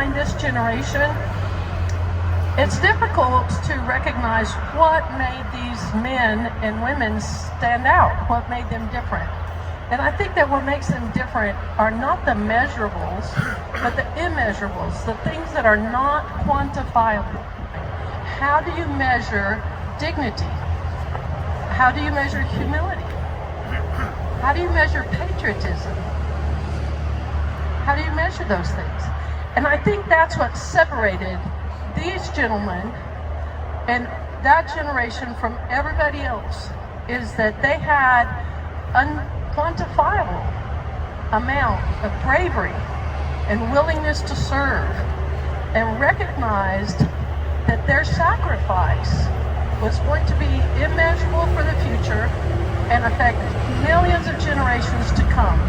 behind this generation, it's difficult to recognize what made these men and women stand out, what made them different. And I think that what makes them different are not the measurables, but the immeasurables, the things that are not quantifiable. How do you measure dignity? How do you measure humility? How do you measure patriotism? How do you measure those things? And I think that's what separated these gentlemen and that generation from everybody else, is that they had unquantifiable amount of bravery and willingness to serve, and recognized that their sacrifice was going to be immeasurable for the future and affect millions of generations to come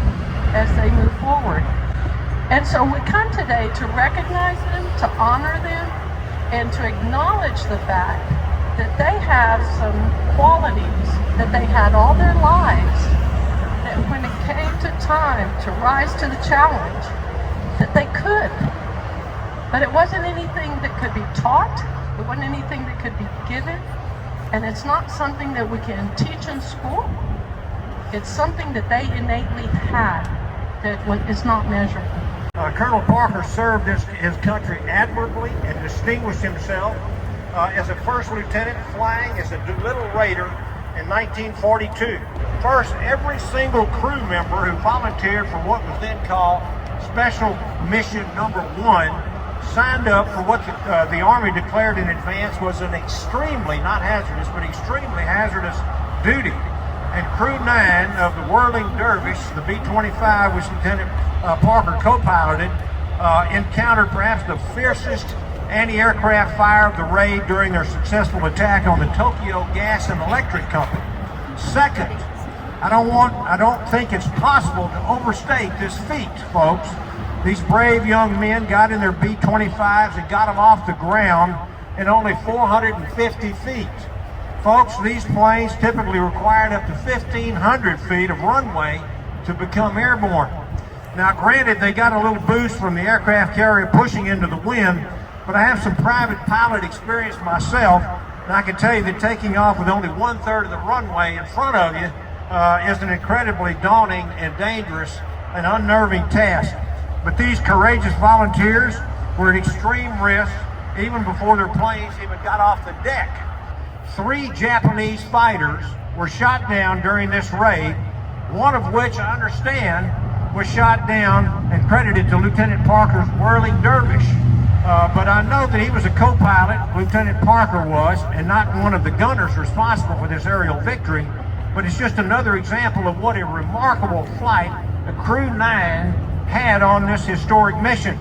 as they move forward. And so we come today to recognize them, to honor them, and to acknowledge the fact that they have some qualities that they had all their lives, that when it came to time to rise to the challenge, that they could. But it wasn't anything that could be taught, it wasn't anything that could be given, and it's not something that we can teach in school. It's something that they innately had that is not measurable. Colonel Parker served his country admirably and distinguished himself as a first lieutenant flying as a Doolittle Raider in 1942. First, every single crew member who volunteered for what was then called Special Mission Number 1 signed up for what the Army declared in advance was an extremely, not hazardous, but extremely hazardous duty. And Crew 9 of the Whirling Dervish, the B-25, which Lieutenant Parker co-piloted, encountered perhaps the fiercest anti-aircraft fire of the raid during their successful attack on the Tokyo Gas and Electric Company. Second, I don't think it's possible to overstate this feat, folks. These brave young men got in their B-25s and got them off the ground in only 450 feet. Folks, these planes typically required up to 1,500 feet of runway to become airborne. Now, granted, they got a little boost from the aircraft carrier pushing into the wind, but I have some private pilot experience myself, and I can tell you that taking off with only 1/3 of the runway in front of you is an incredibly daunting and dangerous and unnerving task. But these courageous volunteers were at extreme risk even before their planes even got off the deck. 3 Japanese fighters were shot down during this raid, one of which I understand was shot down and credited to Lieutenant Parker's Whirling Dervish. But I know that he was a co-pilot, Lieutenant Parker was, and not one of the gunners responsible for this aerial victory. But it's just another example of what a remarkable flight the Crew 9 had on this historic mission.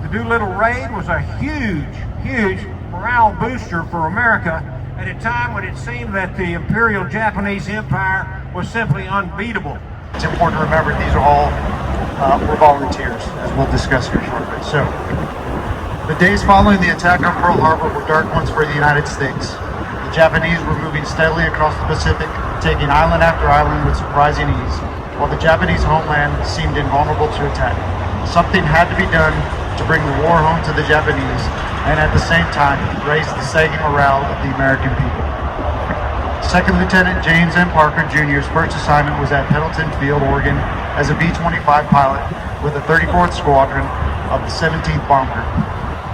The Doolittle Raid was a huge morale booster for America at a time when it seemed that the Imperial Japanese Empire was simply unbeatable. It's important to remember these are all were volunteers, as we'll discuss here shortly. So, the days following the attack on Pearl Harbor were dark ones for the United States. The Japanese were moving steadily across the Pacific, taking island after island with surprising ease, while the Japanese homeland seemed invulnerable to attack. Something had to be done to bring the war home to the Japanese, and at the same time raise the sagging morale of the American people. Second Lieutenant James M. Parker Jr.'s first assignment was at Pendleton Field, Oregon, as a B-25 pilot with the 34th Squadron of the 17th Bomb Group.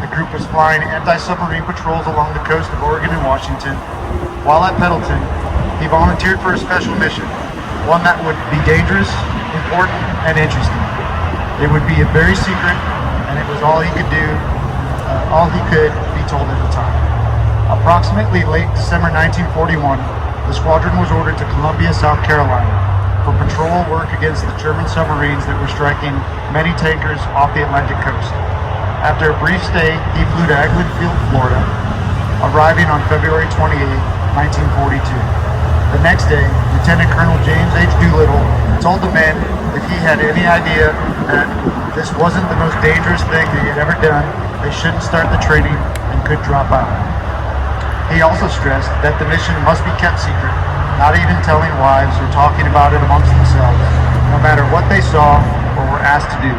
The group was flying anti-submarine patrols along the coast of Oregon and Washington. While at Pendleton, he volunteered for a special mission, one that would be dangerous, important, and interesting. It would be very secret, and it was all he could do, all he could be told at the time. Approximately late December 1941, the squadron was ordered to Columbia, South Carolina, for patrol work against the German submarines that were striking many tankers off the Atlantic coast. After a brief stay, he flew to Eglin Field, Florida, arriving on February 28, 1942. The next day, Lieutenant Colonel James H. Doolittle told the men if he had any idea that this wasn't the most dangerous thing they had ever done, they shouldn't start the training and could drop out. He also stressed that the mission must be kept secret, not even telling wives or talking about it amongst themselves, no matter what they saw or were asked to do.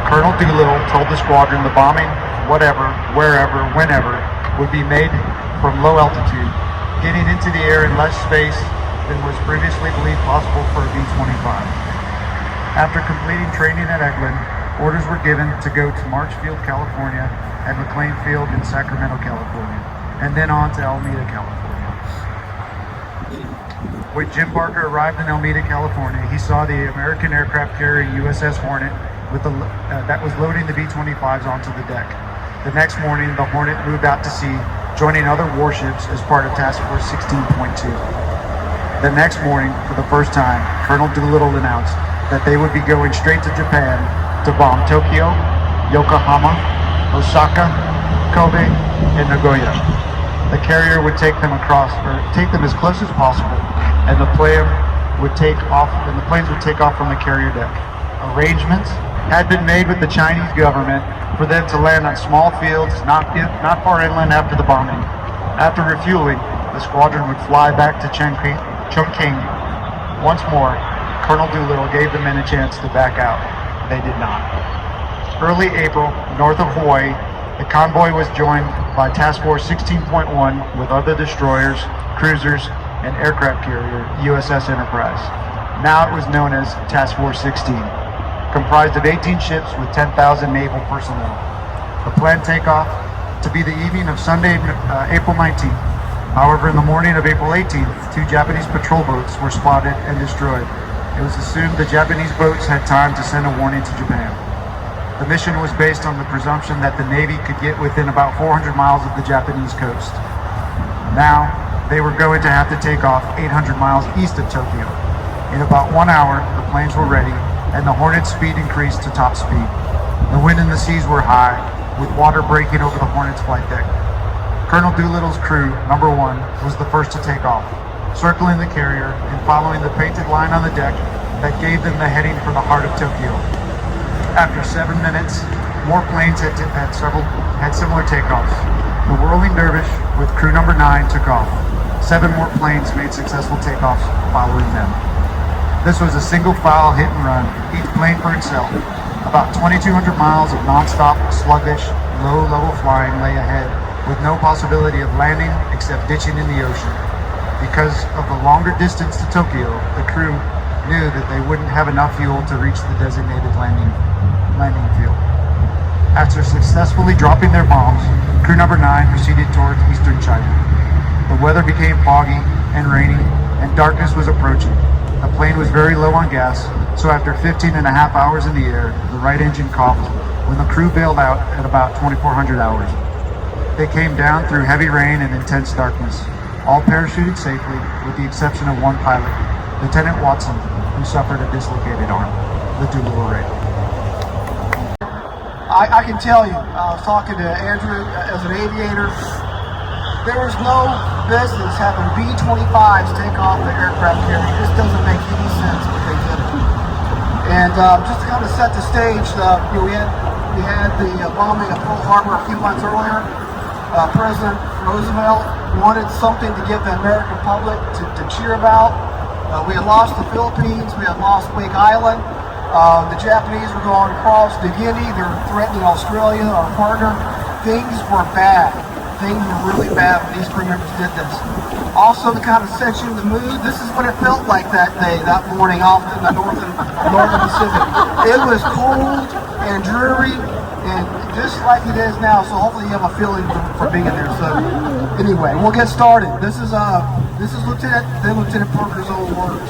Colonel Doolittle told the squadron the bombing, whatever, wherever, whenever, would be made from low altitude, getting into the air in less space than was previously believed possible for a B-25. After completing training at Eglin, orders were given to go to Marchfield, California, and McLean Field in Sacramento, California, and then on to Alameda, California. When Jim Parker arrived in Alameda, California, he saw the American aircraft carrier USS Hornet that was loading the B-25s onto the deck. The next morning, the Hornet moved out to sea, joining other warships as part of Task Force 16.2. The next morning, for the first time, Colonel Doolittle announced that they would be going straight to Japan to bomb Tokyo, Yokohama, Osaka, Kobe, and Nagoya. The carrier would take them as close as possible, and the planes would take off from the carrier deck. Arrangements had been made with the Chinese government for them to land on small fields not far inland after the bombing. After refueling, the squadron would fly back to Chongqing. Once more, Colonel Doolittle gave the men a chance to back out. They did not. Early April, north of Hawaii, the convoy was joined by Task Force 16.1 with other destroyers, cruisers, and aircraft carrier USS Enterprise. Now it was known as Task Force 16. Comprised of 18 ships with 10,000 naval personnel. The planned takeoff to be the evening of Sunday, April 19th. However, in the morning of April 18th, 2 Japanese patrol boats were spotted and destroyed. It was assumed the Japanese boats had time to send a warning to Japan. The mission was based on the presumption that the Navy could get within about 400 miles of the Japanese coast. Now, they were going to have to take off 800 miles east of Tokyo. In about 1 hour, the planes were ready, and the Hornet's speed increased to top speed. The wind and the seas were high, with water breaking over the Hornet's flight deck. Colonel Doolittle's crew, number 1, was the first to take off, circling the carrier and following the painted line on the deck that gave them the heading for the heart of Tokyo. After 7 minutes, more planes had similar takeoffs. The Whirling Dervish, with crew number 9, took off. 7 more planes made successful takeoffs following them. This was a single-file hit and run, each plane for itself. About 2,200 miles of non-stop, sluggish, low-level flying lay ahead, with no possibility of landing except ditching in the ocean. Because of the longer distance to Tokyo, the crew knew that they wouldn't have enough fuel to reach the designated landing field. After successfully dropping their bombs, crew number 9 proceeded towards eastern China. The weather became foggy and rainy, and darkness was approaching. The plane was very low on gas, so after 15 and a half hours in the air, the right engine coughed when the crew bailed out at about 2,400 hours. They came down through heavy rain and intense darkness, all parachuted safely with the exception of one pilot, Lieutenant Watson, who suffered a dislocated arm. The Doolittle Raid. I can tell you, I was talking to Andrew as an aviator, there was no business having B-25s take off the aircraft carrier. This doesn't make any sense what they did. And just to kind of set the stage, we had the bombing of Pearl Harbor a few months earlier. President Roosevelt wanted something to give the American public to cheer about. We had lost the Philippines, we had lost Wake Island. The Japanese were going across New Guinea, they were threatening Australia, our partner. Things were bad. Things were really bad when these crew members did this. Also, to kind of set you in the mood, this is what it felt like that day, that morning off in the northern Pacific. It was cold and dreary, and just like it is now, so hopefully you have a feeling for being there. So anyway, we'll get started. This is Lieutenant Parker's own words.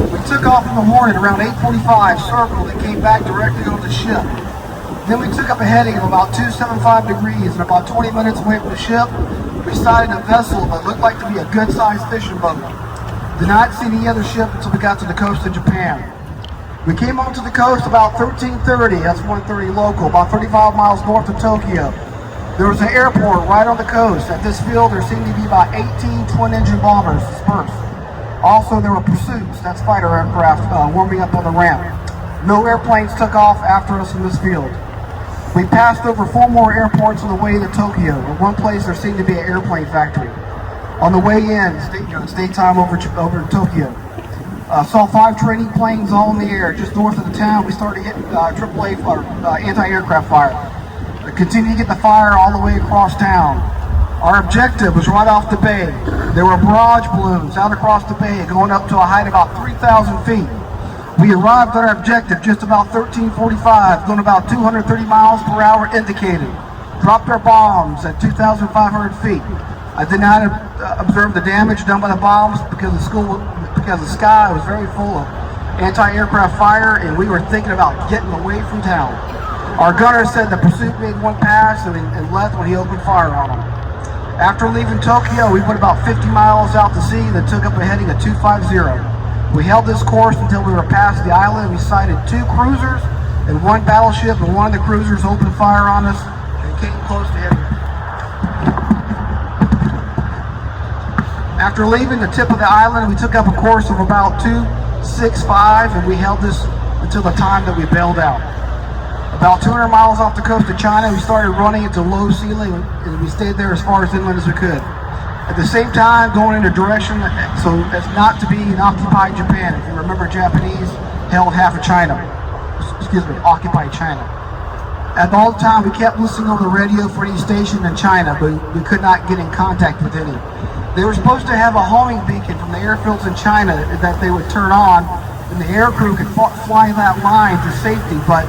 We took off from the Hornet around 8:45, circled, and came back directly on the ship. Then we took up a heading of about 275 degrees, and about 20 minutes away from the ship, we sighted a vessel that looked like to be a good-sized fishing boat. Did not see any other ship until we got to the coast of Japan. We came onto the coast about 13:30, that's 1:30 local, about 35 miles north of Tokyo. There was an airport right on the coast. At this field, there seemed to be about 18 twin-engine bombers dispersed. Also, there were pursuits, that's fighter aircraft, warming up on the ramp. No airplanes took off after us from this field. We passed over 4 more airports on the way to Tokyo. In one place, there seemed to be an airplane factory. On the way in, it's daytime over Tokyo. Saw 5 training planes all in the air just north of the town. We started hitting AAA anti-aircraft fire. Continued to get the fire all the way across town. Our objective was right off the bay. There were barrage balloons out across the bay going up to a height of about 3,000 feet. We arrived at our objective just about 13:45, going about 230 miles per hour indicated. Dropped our bombs at 2,500 feet. I did not observe the damage done by the bombs because the sky was very full of anti-aircraft fire, and we were thinking about getting away from town. Our gunner said the pursuit made one pass and left when he opened fire on them. After leaving Tokyo, we went about 50 miles out to sea and then took up a heading of 250. We held this course until we were past the island. We sighted 2 cruisers and 1 battleship, and one of the cruisers opened fire on us and came close to hitting. After leaving the tip of the island, we took up a course of about 265, and we held this until the time that we bailed out. About 200 miles off the coast of China, we started running into low ceiling, and we stayed there as far as inland as we could. At the same time, going in a direction so as not to be in occupied Japan. If you remember, Japanese held half of China. Occupied China. At all the time, we kept listening over the radio for any station in China, but we could not get in contact with any. They were supposed to have a homing beacon from the airfields in China that they would turn on, and the aircrew could fly that line to safety, but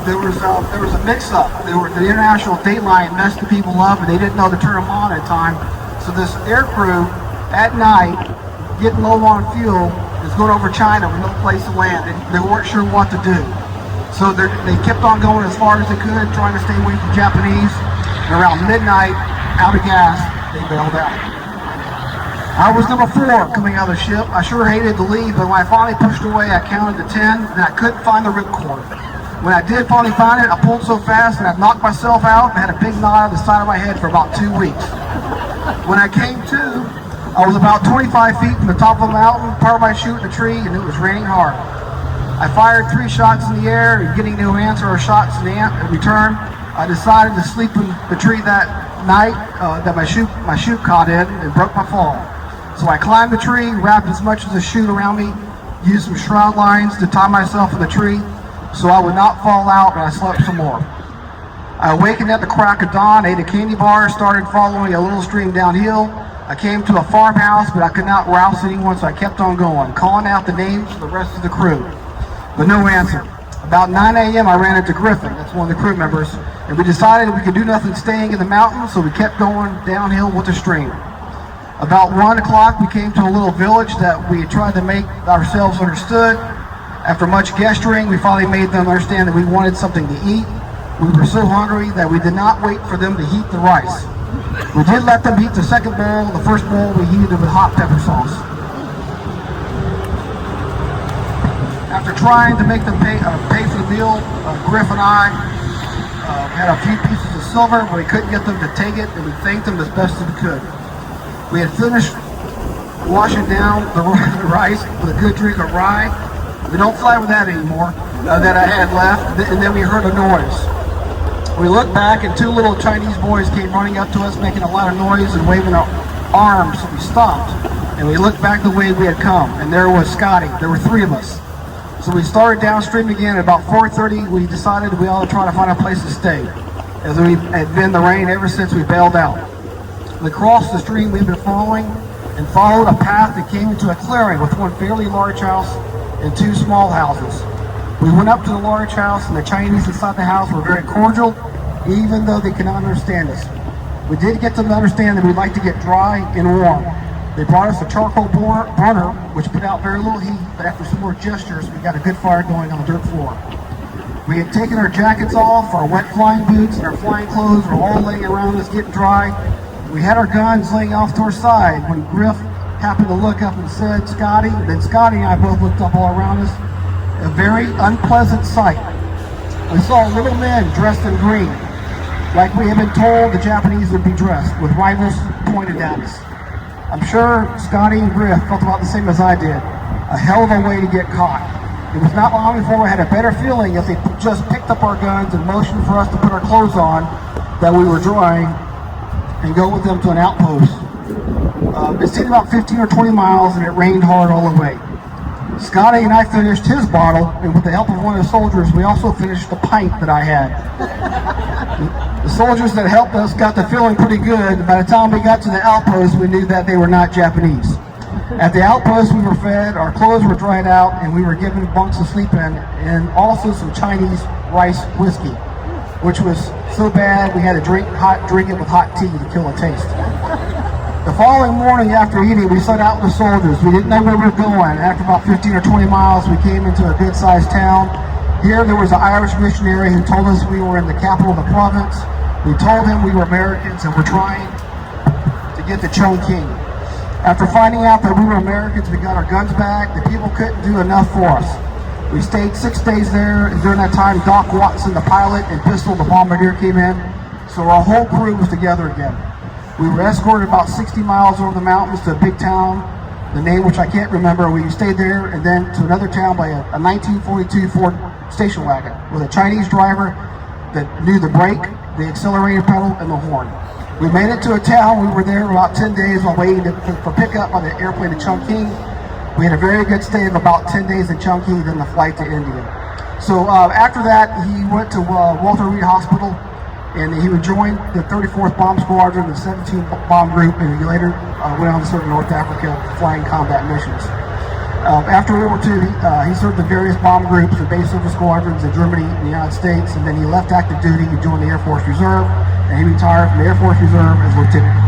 there was a mix-up. The international date line messed the people up, and they didn't know to turn them on at time. So this aircrew at night, getting low on fuel, is going over China with no place to land. They weren't sure what to do. So they kept on going as far as they could, trying to stay away from Japanese. And around midnight, out of gas, they bailed out. I was number 4 coming out of the ship. I sure hated to leave, but when I finally pushed away, I counted to 10, and I couldn't find the ripcord. When I did finally find it, I pulled so fast and I knocked myself out and had a big knot on the side of my head for about 2 weeks. When I came to, I was about 25 feet from the top of a mountain, part by shooting a tree, and it was raining hard. I fired 3 shots in the air, and getting no answer or shots in return. I decided to sleep in the tree that night that my chute caught in and broke my fall. So I climbed the tree, wrapped as much as a chute around me, used some shroud lines to tie myself in the tree so I would not fall out, and I slept some more. I awakened at the crack of dawn, ate a candy bar, started following a little stream downhill. I came to a farmhouse, but I could not rouse anyone, so I kept on going, calling out the names of the rest of the crew, but no answer. About 9 a.m. I ran into Griffin, that's one of the crew members, and we decided we could do nothing staying in the mountains, so we kept going downhill with the stream. About 1 o'clock, we came to a little village that we had tried to make ourselves understood. After much gesturing, we finally made them understand that we wanted something to eat. We were so hungry that we did not wait for them to heat the rice. We did let them heat the second bowl. The first bowl we heated with hot pepper sauce. After trying to make them pay for the meal, Griff and I had a few pieces of silver, but we couldn't get them to take it, and we thanked them as best as we could. We had finished washing down the rice with a good drink of rye. We don't fly with that anymore, that I had left, and then we heard a noise. We looked back, and 2 little Chinese boys came running up to us, making a lot of noise and waving our arms, so we stopped. And we looked back the way we had come, and there was Scotty. There were 3 of us. So we started downstream again. At about 4:30, we decided we ought to try to find a place to stay, as we had been in the rain ever since we bailed out. We crossed the stream we'd been following, and followed a path that came into a clearing with one fairly large house and 2 small houses. We went up to the large house, and the Chinese inside the house were very cordial, even though they could not understand us. We did get them to understand that we'd like to get dry and warm. They brought us a charcoal burner, which put out very little heat, but after some more gestures, we got a good fire going on the dirt floor. We had taken our jackets off, our wet flying boots, and our flying clothes were all laying around us getting dry. We had our guns laying off to our side when Griff happened to look up and said, "Scotty." Then Scotty and I both looked up all around us. A very unpleasant sight. We saw little men dressed in green, like we had been told the Japanese would be dressed, with rifles pointed at us. I'm sure Scotty and Griff felt about the same as I did. A hell of a way to get caught. It was not long before we had a better feeling if they just picked up our guns and motioned for us to put our clothes on that we were drying and go with them to an outpost. It seemed about 15 or 20 miles, and it rained hard all the way. Scotty and I finished his bottle, and with the help of one of the soldiers, we also finished the pint that I had. The soldiers that helped us got the feeling pretty good. By the time we got to the outpost, we knew that they were not Japanese. At the outpost, we were fed, our clothes were dried out, and we were given bunks to sleep in, and also some Chinese rice whiskey, which was so bad we had to drink it with hot tea to kill the taste. The following morning after eating, we set out with the soldiers. We didn't know where we were going. After about 15 or 20 miles, we came into a good-sized town. Here, there was an Irish missionary who told us we were in the capital of the province. We told him we were Americans and were trying to get to Chongqing. After finding out that we were Americans, we got our guns back. The people couldn't do enough for us. We stayed 6 days there, and during that time, Doc Watson, the pilot, and Pistol, the bombardier, came in. So our whole crew was together again. We were escorted about 60 miles over the mountains to a big town, the name which I can't remember. We stayed there and then to another town by a 1942 Ford station wagon with a Chinese driver that knew the brake, the accelerator pedal, and the horn. We made it to a town. We were there about 10 days while waiting for pickup on the airplane to Chongqing. We had a very good stay of about 10 days in Chongqing, then the flight to India. So after that, he went to Walter Reed Hospital, and he would join the 34th Bomb Squadron, the 17th Bomb Group, and he later went on to serve in North Africa, flying combat missions. After World War II, he served in various bomb groups and base service squadrons in Germany and the United States, and then he left active duty to join the Air Force Reserve, and he retired from the Air Force Reserve as lieutenant.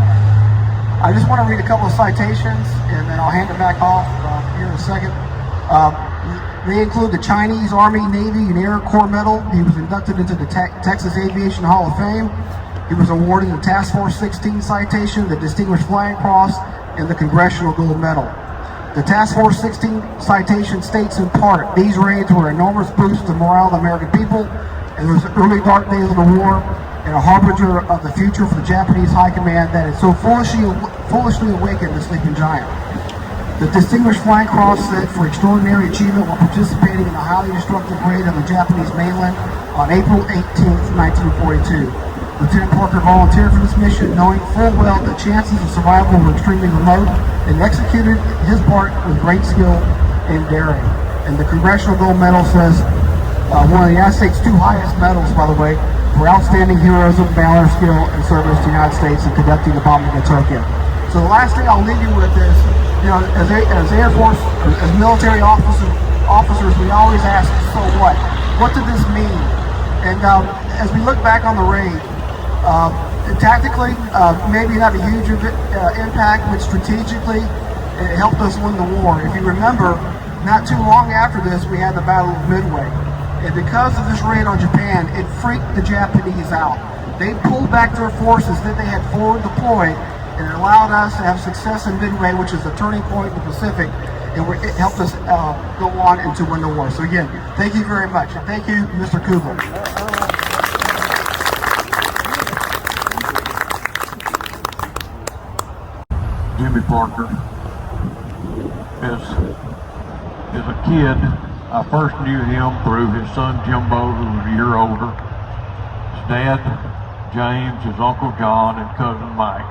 I just want to read a couple of citations, and then I'll hand it back off here in a second. They include the Chinese Army, Navy, and Air Corps Medal. He was inducted into the Texas Aviation Hall of Fame. He was awarded the Task Force 16 citation, the Distinguished Flying Cross, and the Congressional Gold Medal. The Task Force 16 citation states in part, these raids were an enormous boost to morale of the American people, and it was the early dark days of the war, and a harbinger of the future for the Japanese High Command that had so foolishly awakened the sleeping giant. The Distinguished Flying Cross said for extraordinary achievement while participating in a highly destructive raid on the Japanese mainland on April 18, 1942. Lieutenant Parker volunteered for this mission, knowing full well the chances of survival were extremely remote, and executed his part with great skill and daring. And the Congressional Gold Medal says, one of the United States' 2 highest medals, by the way, for outstanding heroism, valor, skill, and service to the United States in conducting the bombing of Tokyo. So the last thing I'll leave you with is, you know, as Air Force, as military officers, we always ask, so what? What did this mean? And as we look back on the raid, tactically, maybe not a huge impact, but strategically, it helped us win the war. If you remember, not too long after this, we had the Battle of Midway. And because of this raid on Japan, it freaked the Japanese out. They pulled back their forces that they had forward deployed, and it allowed us to have success in Midway, which is the turning point in the Pacific, and it helped us go on and to win the war. So again, thank you very much. And thank you, Mr. Kubler. Jimmy Parker. As a kid, I first knew him through his son Jimbo, who was a year older, his dad James, his uncle John, and cousin Mike.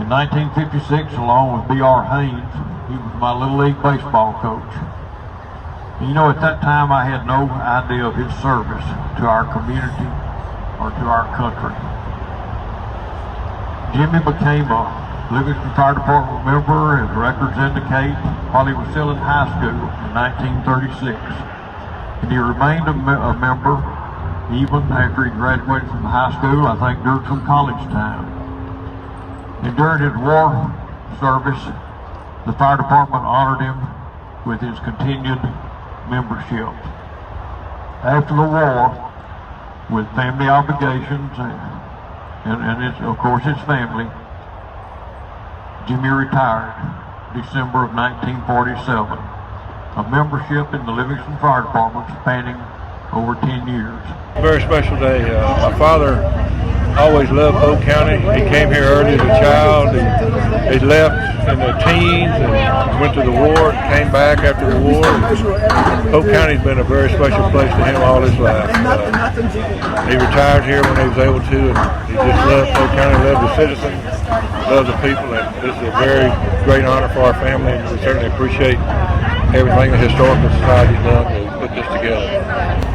In 1956, along with B.R. Haynes, he was my Little League baseball coach. And you know, at that time I had no idea of his service to our community or to our country. Jimmy became a Livingston Fire Department member, as records indicate, while he was still in high school in 1936. And he remained a member even after he graduated from high school, I think during some college time. And during his war service, the fire department honored him with his continued membership. After the war, with family obligations and of course his family, Jimmy retired December of 1947. A membership in the Livingston Fire Department spanning over 10 years. Very special day. My father always loved Polk County. He came here early as a child. He left in the teens and went to the war, came back after the war. Polk County's been a very special place to him all his life. He retired here when he was able to, and he just loved Polk County, loved the citizens. love the people, and this is a very great honor for our family, and we certainly appreciate everything the Historical Society has done to put this together.